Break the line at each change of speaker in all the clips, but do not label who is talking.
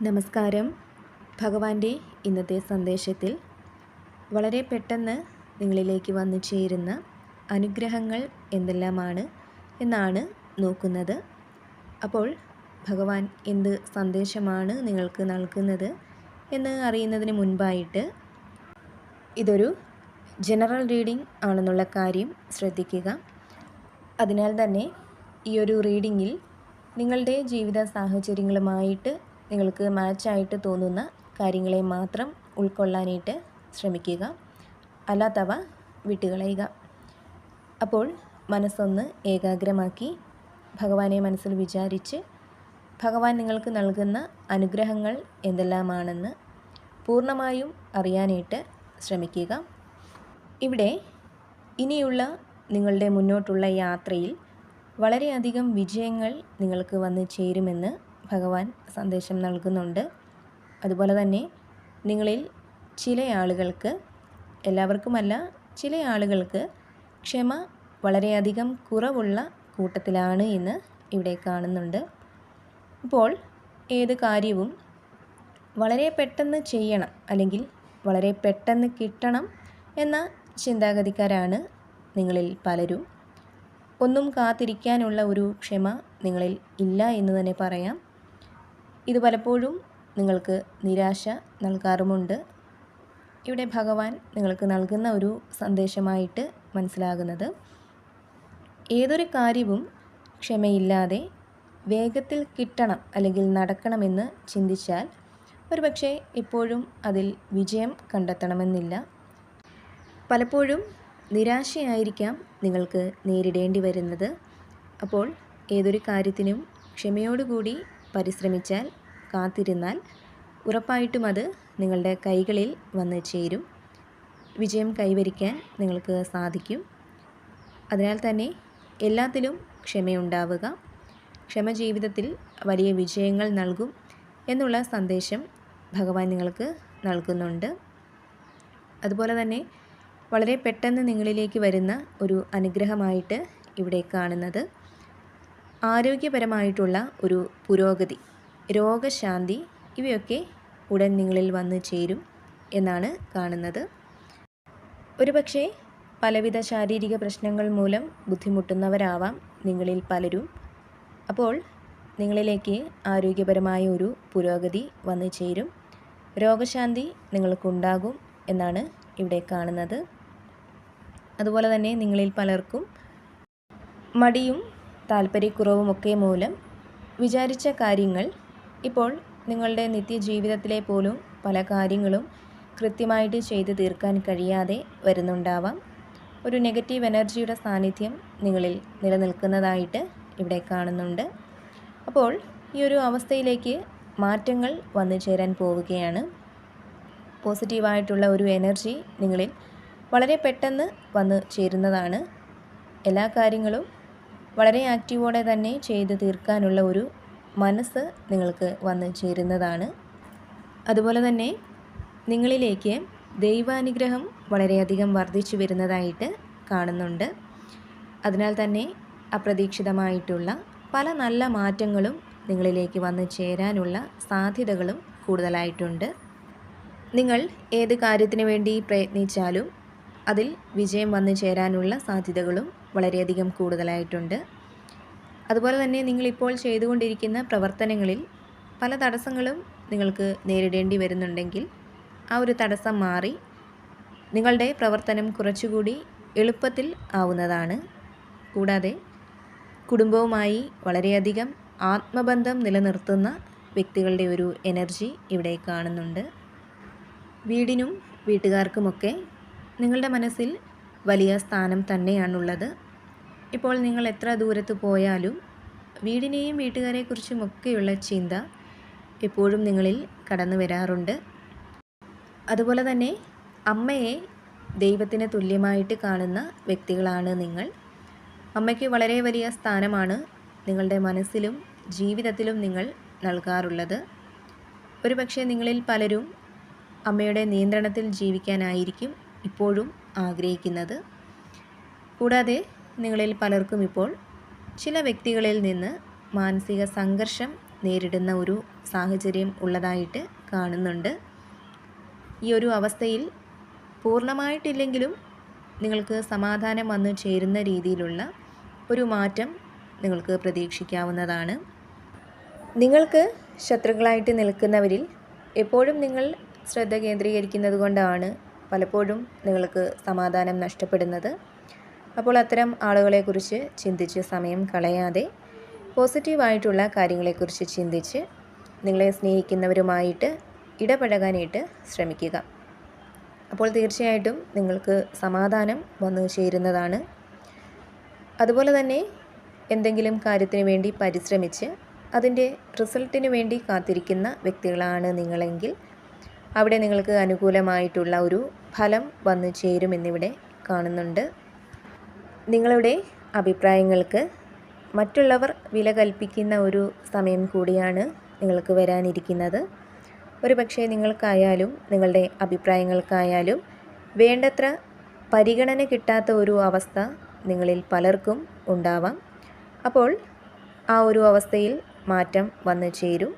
നമസ്കാരം. ഭഗവാന്റെ ഇന്നത്തെ സന്ദേശത്തിൽ വളരെ പെട്ടെന്ന് നിങ്ങളിലേക്ക് വന്നു ചേരുന്ന അനുഗ്രഹങ്ങൾ എന്തെല്ലാമാണ് എന്നാണ് നോക്കുന്നത്. അപ്പോൾ ഭഗവാൻ എന്ത് സന്ദേശമാണ് നിങ്ങൾക്ക് നൽകുന്നത് എന്ന് അറിയുന്നതിന് മുൻപായിട്ട് ഇതൊരു ജനറൽ റീഡിംഗ് ആണെന്നുള്ള കാര്യം ശ്രദ്ധിക്കുക. അതിനാൽ തന്നെ ഈ ഒരു റീഡിങ്ങിൽ നിങ്ങളുടെ ജീവിത സാഹചര്യങ്ങളുമായിട്ട് നിങ്ങൾക്ക് മാച്ചായിട്ട് തോന്നുന്ന കാര്യങ്ങളെ മാത്രം ഉൾക്കൊള്ളാനായിട്ട് ശ്രമിക്കുക, അല്ലാത്തവ വിട്ടുകളയുക. അപ്പോൾ മനസ്സൊന്ന് ഏകാഗ്രമാക്കി ഭഗവാനെ മനസ്സിൽ വിചാരിച്ച് ഭഗവാൻ നിങ്ങൾക്ക് നൽകുന്ന അനുഗ്രഹങ്ങൾ എന്തെല്ലാമാണെന്ന് പൂർണ്ണമായും അറിയാനായിട്ട് ശ്രമിക്കുക. ഇവിടെ ഇനിയുള്ള നിങ്ങളുടെ മുന്നോട്ടുള്ള യാത്രയിൽ വളരെയധികം വിജയങ്ങൾ നിങ്ങൾക്ക് വന്നു ചേരുമെന്ന് ഭഗവാൻ സന്ദേശം നൽകുന്നുണ്ട്. അതുപോലെ തന്നെ നിങ്ങളിൽ ചില ആളുകൾക്ക്, എല്ലാവർക്കുമല്ല, ചില ആളുകൾക്ക് ക്ഷമ വളരെയധികം കുറവുള്ള കൂട്ടത്തിലാണ് എന്ന് ഇവിടെ കാണുന്നുണ്ട്. അപ്പോൾ ഏത് കാര്യവും വളരെ പെട്ടെന്ന് ചെയ്യണം അല്ലെങ്കിൽ വളരെ പെട്ടെന്ന് കിട്ടണം എന്ന ചിന്താഗതിക്കാരാണ് നിങ്ങളിൽ പലരും. ഒന്നും കാത്തിരിക്കാനുള്ള ഒരു ക്ഷമ നിങ്ങളിൽ ഇല്ല എന്ന് തന്നെ പറയാം. ഇത് പലപ്പോഴും നിങ്ങൾക്ക് നിരാശ നൽകാറുമുണ്ട്. ഇവിടെ ഭഗവാൻ നിങ്ങൾക്ക് നൽകുന്ന ഒരു സന്ദേശമായിട്ട് മനസ്സിലാകുന്നത്, ഏതൊരു കാര്യവും ക്ഷമയില്ലാതെ വേഗത്തിൽ കിട്ടണം അല്ലെങ്കിൽ നടക്കണമെന്ന് ചിന്തിച്ചാൽ ഒരുപക്ഷെ എപ്പോഴും അതിൽ വിജയം കണ്ടെത്തണമെന്നില്ല. പലപ്പോഴും നിരാശയായിരിക്കാം നിങ്ങൾക്ക് നേരിടേണ്ടി വരുന്നത്. അപ്പോൾ ഏതൊരു കാര്യത്തിനും ക്ഷമയോടുകൂടി പരിശ്രമിച്ചാൽ, കാത്തിരുന്നാൽ ഉറപ്പായിട്ടും അത് നിങ്ങളുടെ കൈകളിൽ വന്ന് ചേരും. വിജയം കൈവരിക്കാൻ നിങ്ങൾക്ക് സാധിക്കും. അതിനാൽ തന്നെ എല്ലാത്തിലും ക്ഷമയുണ്ടാവുക. ക്ഷമ ജീവിതത്തിൽ വലിയ വിജയങ്ങൾ നൽകും എന്നുള്ള സന്ദേശം ഭഗവാൻ നിങ്ങൾക്ക് നൽകുന്നുണ്ട്. അതുപോലെ തന്നെ വളരെ പെട്ടെന്ന് നിങ്ങളിലേക്ക് വരുന്ന ഒരു അനുഗ്രഹമായിട്ട് ഇവിടെ കാണുന്നത് ആരോഗ്യപരമായിട്ടുള്ള ഒരു പുരോഗതി, രോഗശാന്തി, ഇവയൊക്കെ ഉടൻ നിങ്ങളിൽ വന്നു ചേരും എന്നാണ് കാണുന്നത്. ഒരുപക്ഷെ പലവിധ ശാരീരിക പ്രശ്നങ്ങൾ മൂലം ബുദ്ധിമുട്ടുന്നവരാവാം നിങ്ങളിൽ പലരും. അപ്പോൾ നിങ്ങളിലേക്ക് ആരോഗ്യപരമായ ഒരു പുരോഗതി വന്നു ചേരും, രോഗശാന്തി നിങ്ങൾക്കുണ്ടാകും എന്നാണ് ഇവിടെ കാണുന്നത്. അതുപോലെ തന്നെ നിങ്ങളിൽ പലർക്കും മടിയും താല്പര്യക്കുറവുമൊക്കെ മൂലം വിചാരിച്ച കാര്യങ്ങൾ ഇപ്പോൾ നിങ്ങളുടെ നിത്യജീവിതത്തിലെ പോലും പല കാര്യങ്ങളും കൃത്യമായിട്ട് ചെയ്തു തീർക്കാൻ കഴിയാതെ വരുന്നുണ്ടാവാം. ഒരു നെഗറ്റീവ് എനർജിയുടെ സാന്നിധ്യം നിങ്ങളിൽ നിലനിൽക്കുന്നതായിട്ട് ഇവിടെ കാണുന്നുണ്ട്. അപ്പോൾ ഈ ഒരു അവസ്ഥയിലേക്ക് മാറ്റങ്ങൾ വന്നു ചേരാൻ പോവുകയാണ്. പോസിറ്റീവായിട്ടുള്ള ഒരു എനർജി നിങ്ങളിൽ വളരെ പെട്ടെന്ന് വന്നു ചേരുന്നതാണ്. എല്ലാ കാര്യങ്ങളും വളരെ ആക്റ്റീവോടെ തന്നെ ചെയ്തു തീർക്കാനുള്ള ഒരു മനസ്സ് നിങ്ങൾക്ക് വന്നു ചേരുന്നതാണ്. അതുപോലെ തന്നെ നിങ്ങളിലേക്ക് ദൈവാനുഗ്രഹം വളരെയധികം വർദ്ധിച്ചു വരുന്നതായിട്ട് കാണുന്നുണ്ട്. അതിനാൽ തന്നെ അപ്രതീക്ഷിതമായിട്ടുള്ള പല നല്ല മാറ്റങ്ങളും നിങ്ങളിലേക്ക് വന്നു ചേരാനുള്ള സാധ്യതകളും കൂടുതലായിട്ടുണ്ട്. നിങ്ങൾ ഏത് കാര്യത്തിന് വേണ്ടി പ്രയത്നിച്ചാലും അതിൽ വിജയം വന്നു ചേരാനുള്ള സാധ്യതകളും വളരെയധികം കൂടുതലായിട്ടുണ്ട്. അതുപോലെ തന്നെ നിങ്ങളിപ്പോൾ ചെയ്തുകൊണ്ടിരിക്കുന്ന പ്രവർത്തനങ്ങളിൽ പല തടസ്സങ്ങളും നിങ്ങൾക്ക് നേരിടേണ്ടി വരുന്നുണ്ടെങ്കിൽ ആ ഒരു തടസ്സം മാറി നിങ്ങളുടെ പ്രവർത്തനം കുറച്ചുകൂടി എളുപ്പത്തിൽ ആവുന്നതാണ്. കൂടാതെ കുടുംബവുമായി വളരെയധികം ആത്മബന്ധം നിലനിർത്തുന്ന വ്യക്തികളുടെ ഒരു എനർജി ഇവിടെ കാണുന്നുണ്ട്. വീടിനും വീട്ടുകാർക്കുമൊക്കെ നിങ്ങളുടെ മനസ്സിൽ വലിയ സ്ഥാനം തന്നെയാണുള്ളത്. ഇപ്പോൾ നിങ്ങൾ എത്ര ദൂരത്ത് പോയാലും വീടിനെയും വീട്ടുകാരെക്കുറിച്ചുമൊക്കെയുള്ള ചിന്ത എപ്പോഴും നിങ്ങളിൽ കടന്നു വരാറുണ്ട്. അതുപോലെ തന്നെ അമ്മയെ ദൈവത്തിന് തുല്യമായിട്ട് കാണുന്ന വ്യക്തികളാണ് നിങ്ങൾ. അമ്മയ്ക്ക് വളരെ വലിയ സ്ഥാനമാണ് നിങ്ങളുടെ മനസ്സിലും ജീവിതത്തിലും നിങ്ങൾ നൽകാറുള്ളത്. ഒരുപക്ഷെ നിങ്ങളിൽ പലരും അമ്മയുടെ നിയന്ത്രണത്തിൽ ജീവിക്കാനായിരിക്കും ഇപ്പോഴും ആഗ്രഹിക്കുന്നത്. കൂടാതെ നിങ്ങളിൽ പലർക്കും ഇപ്പോൾ ചില വ്യക്തികളിൽ നിന്ന് മാനസിക സംഘർഷം നേരിടുന്ന ഒരു സാഹചര്യം ഉള്ളതായിട്ട് കാണുന്നുണ്ട്. ഈ ഒരു അവസ്ഥയിൽ പൂർണ്ണമായിട്ടില്ലെങ്കിലും നിങ്ങൾക്ക് സമാധാനം വന്നു ചേരുന്ന രീതിയിലുള്ള ഒരു മാറ്റം നിങ്ങൾക്ക് പ്രതീക്ഷിക്കാവുന്നതാണ്. നിങ്ങൾക്ക് ശത്രുക്കളായിട്ട് നിൽക്കുന്നവരിൽ എപ്പോഴും നിങ്ങൾ ശ്രദ്ധ കേന്ദ്രീകരിക്കുന്നത് കൊണ്ടാണ് പലപ്പോഴും നിങ്ങൾക്ക് സമാധാനം നഷ്ടപ്പെടുന്നത്. അപ്പോൾ അത്തരം ആളുകളെക്കുറിച്ച് ചിന്തിച്ച് സമയം കളയാതെ പോസിറ്റീവായിട്ടുള്ള കാര്യങ്ങളെക്കുറിച്ച് ചിന്തിച്ച് നിങ്ങളെ സ്നേഹിക്കുന്നവരുമായിട്ട് ഇടപഴകാനായിട്ട് ശ്രമിക്കുക. അപ്പോൾ തീർച്ചയായിട്ടും നിങ്ങൾക്ക് സമാധാനം വന്നു ചേരുന്നതാണ്. അതുപോലെ തന്നെ എന്തെങ്കിലും കാര്യത്തിന് വേണ്ടി പരിശ്രമിച്ച് അതിൻ്റെ റിസൾട്ടിന് വേണ്ടി കാത്തിരിക്കുന്ന വ്യക്തികളാണ് നിങ്ങളെങ്കിൽ അവിടെ നിങ്ങൾക്ക് അനുകൂലമായിട്ടുള്ള ഒരു ഫലം വന്നു ചേരുമെന്നിവിടെ കാണുന്നുണ്ട്. നിങ്ങളുടെ അഭിപ്രായങ്ങൾക്ക് മറ്റുള്ളവർ വില കൽപ്പിക്കുന്ന ഒരു സമയം കൂടിയാണ് നിങ്ങൾക്ക് വരാനിരിക്കുന്നത്. ഒരു പക്ഷേ നിങ്ങൾക്കായാലും നിങ്ങളുടെ അഭിപ്രായങ്ങൾക്കായാലും വേണ്ടത്ര പരിഗണന കിട്ടാത്ത ഒരു അവസ്ഥ നിങ്ങളിൽ പലർക്കും ഉണ്ടാവാം. അപ്പോൾ ആ ഒരു അവസ്ഥയിൽ മാറ്റം വന്നു ചേരും.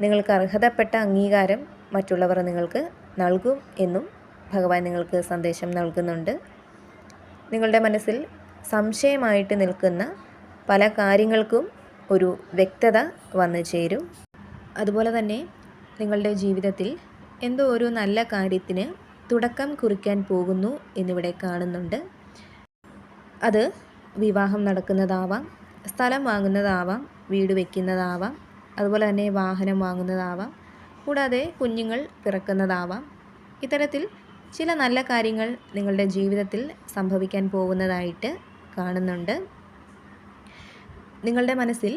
നിങ്ങൾക്ക് അർഹതപ്പെട്ട അംഗീകാരം മറ്റുള്ളവർ നിങ്ങൾക്ക് നൽകും എന്നും ഭഗവാൻ നിങ്ങൾക്ക് സന്ദേശം നൽകുന്നുണ്ട്. നിങ്ങളുടെ മനസ്സിൽ സംശയമായിട്ട് നിൽക്കുന്ന പല കാര്യങ്ങൾക്കും ഒരു വ്യക്തത വന്നു ചേരും. അതുപോലെ തന്നെ നിങ്ങളുടെ ജീവിതത്തിൽ എന്തോ ഒരു നല്ല കാര്യത്തിന് തുടക്കം കുറിക്കാൻ പോകുന്നു എന്നിവിടെ കാണുന്നുണ്ട്. അത് വിവാഹം നടക്കുന്നതാവാം, സ്ഥലം വാങ്ങുന്നതാവാം, വീട് വയ്ക്കുന്നതാവാം, അതുപോലെ തന്നെ വാഹനം വാങ്ങുന്നതാവാം, കൂടാതെ കുഞ്ഞുങ്ങൾ പിറക്കുന്നതാവാം. ഇത്തരത്തിൽ ചില നല്ല കാര്യങ്ങൾ നിങ്ങളുടെ ജീവിതത്തിൽ സംഭവിക്കാൻ പോകുന്നതായിട്ട് കാണുന്നുണ്ട്. നിങ്ങളുടെ മനസ്സിൽ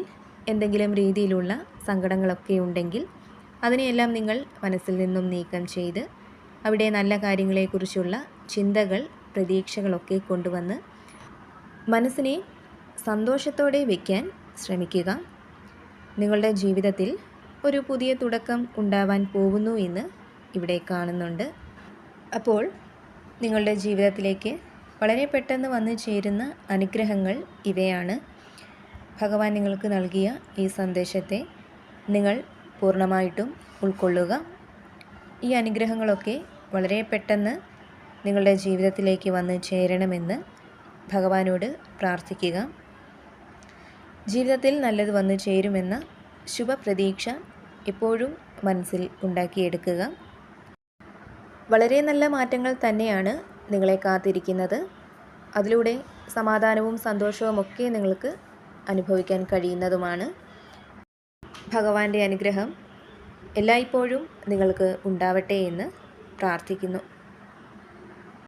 എന്തെങ്കിലും രീതിയിലുള്ള സങ്കടങ്ങളൊക്കെ ഉണ്ടെങ്കിൽ അതിനെയെല്ലാം നിങ്ങൾ മനസ്സിൽ നിന്നും നീക്കം ചെയ്ത് അവിടെ നല്ല കാര്യങ്ങളെക്കുറിച്ചുള്ള ചിന്തകൾ, പ്രതീക്ഷകളൊക്കെ കൊണ്ടുവന്ന് മനസ്സിനെ സന്തോഷത്തോടെ വയ്ക്കാൻ ശ്രമിക്കുക. നിങ്ങളുടെ ജീവിതത്തിൽ ഒരു പുതിയ തുടക്കം ഉണ്ടാവാൻ പോകുന്നു എന്ന് ഇവിടെ കാണുന്നുണ്ട്. അപ്പോൾ നിങ്ങളുടെ ജീവിതത്തിലേക്ക് വളരെ പെട്ടെന്ന് വന്നു ചേരുന്ന അനുഗ്രഹങ്ങൾ ഇവയാണ്. ഭഗവാൻ നിങ്ങൾക്ക് നൽകിയ ഈ സന്ദേശത്തെ നിങ്ങൾ പൂർണ്ണമായിട്ടും ഉൾക്കൊള്ളുക. ഈ അനുഗ്രഹങ്ങളൊക്കെ വളരെ പെട്ടെന്ന് നിങ്ങളുടെ ജീവിതത്തിലേക്ക് വന്ന് ചേരണമെന്ന് ഭഗവാനോട് പ്രാർത്ഥിക്കുക. ജീവിതത്തിൽ നല്ലത് വന്നു ചേരുമെന്ന ശുഭപ്രതീക്ഷ എപ്പോഴും മനസ്സിൽ ഉണ്ടാക്കിയെടുക്കുക. വളരെ നല്ല മാറ്റങ്ങൾ തന്നെയാണ് നിങ്ങളെ കാത്തിരിക്കുന്നത്. അതിലൂടെ സമാധാനവും സന്തോഷവും ഒക്കെ നിങ്ങൾക്ക് അനുഭവിക്കാൻ കഴിയുന്നതുമാണ്. ഭഗവാന്റെ അനുഗ്രഹം എല്ലായ്പ്പോഴും നിങ്ങൾക്ക് ഉണ്ടാവട്ടെ എന്ന് പ്രാർത്ഥിക്കുന്നു.